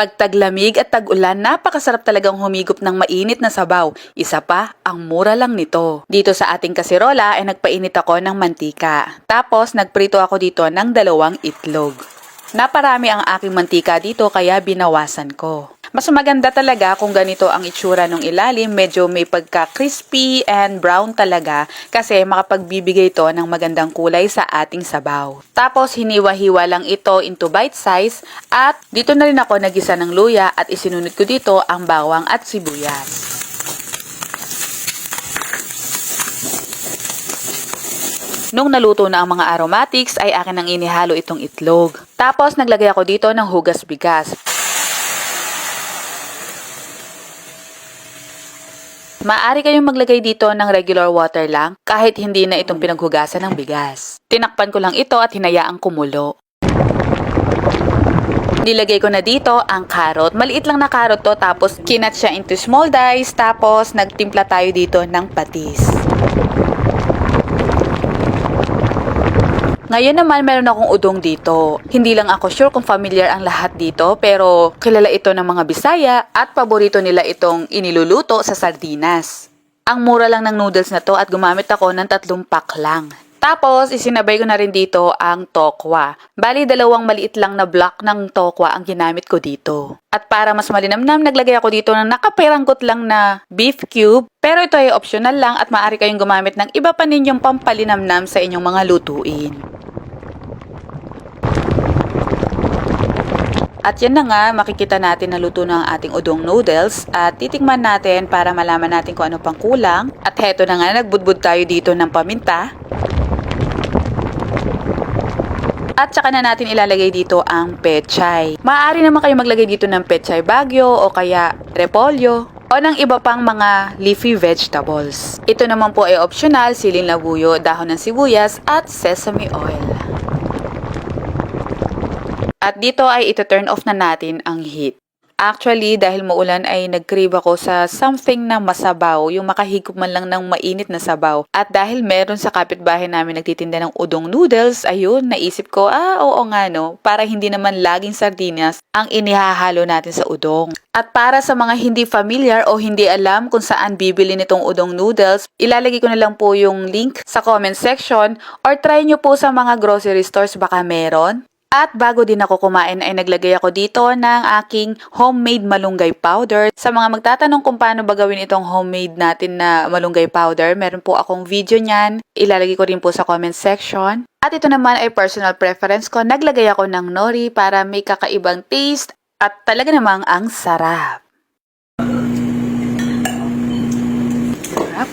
Pag taglamig at tag-ulan, napakasarap talagang humigop ng mainit na sabaw. Isa pa, ang mura lang nito. Dito sa ating kasirola ay nagpainit ako ng mantika. Tapos nagprito ako dito ng 2 itlog. Naparami ang aking mantika dito kaya binawasan ko. Mas maganda talaga kung ganito ang itsura ng ilalim, medyo may pagka-crispy and brown talaga kasi makapagbibigay ito ng magandang kulay sa ating sabaw. Tapos hiniwa-hiwa lang ito into bite size at dito na rin ako nagisa ng luya at isinunod ko dito ang bawang at sibuyas. Nung naluto na ang mga aromatics ay akin nang inihalo itong itlog. Tapos naglagay ako dito ng hugas bigas. Maaari kayong maglagay dito ng regular water lang kahit hindi na itong pinaghugasan ng bigas. Tinakpan ko lang ito at hinayaang kumulo. Nilagay ko na dito ang carrot. Maliit lang na carrot to tapos kinat siya into small dice tapos nagtimpla tayo dito ng patis. Ngayon naman meron akong udong dito. Hindi lang ako sure kung familiar ang lahat dito pero kilala ito ng mga Bisaya at paborito nila itong iniluluto sa sardinas. Ang mura lang ng noodles na to at gumamit ako ng 3 pack lang. Tapos isinabay ko na rin dito ang tokwa. Bali 2 maliit lang na block ng tokwa ang ginamit ko dito. At para mas malinamnam naglagay ako dito ng nakaperanggot lang na beef cube. Pero ito ay optional lang at maaari kayong gumamit ng iba pa ninyong pampalinamnam sa inyong mga lutuin. At yan na nga, makikita natin na luto na ang ating udong noodles at titikman natin para malaman natin kung ano pang kulang. At heto na nga, nagbudbud tayo dito ng paminta. At saka na natin ilalagay dito ang pechay. Maaari naman kayo maglagay dito ng pechay bagyo o kaya repolyo o ng iba pang mga leafy vegetables. Ito naman po ay optional, siling labuyo, dahon ng sibuyas at sesame oil. At dito ay ito-turn off na natin ang heat. Actually, dahil maulan ay nag-crave ako sa something na masabaw, yung makahigop man lang ng mainit na sabaw. At dahil meron sa kapitbahay namin nagtitinda ng udong noodles, ayun, naisip ko, oo nga no, para hindi naman laging sardinas ang inihahalo natin sa udong. At para sa mga hindi familiar o hindi alam kung saan bibili nitong udong noodles, ilalagay ko na lang po yung link sa comment section or try nyo po sa mga grocery stores baka meron. At bago din ako kumain ay naglagay ako dito ng aking homemade malunggay powder. Sa mga magtatanong kung paano ba gawin itong homemade natin na malunggay powder, meron po akong video niyan. Ilalagay ko rin po sa comment section. At ito naman ay personal preference ko. Naglagay ako ng nori para may kakaibang taste at talaga namang ang sarap. Sarap.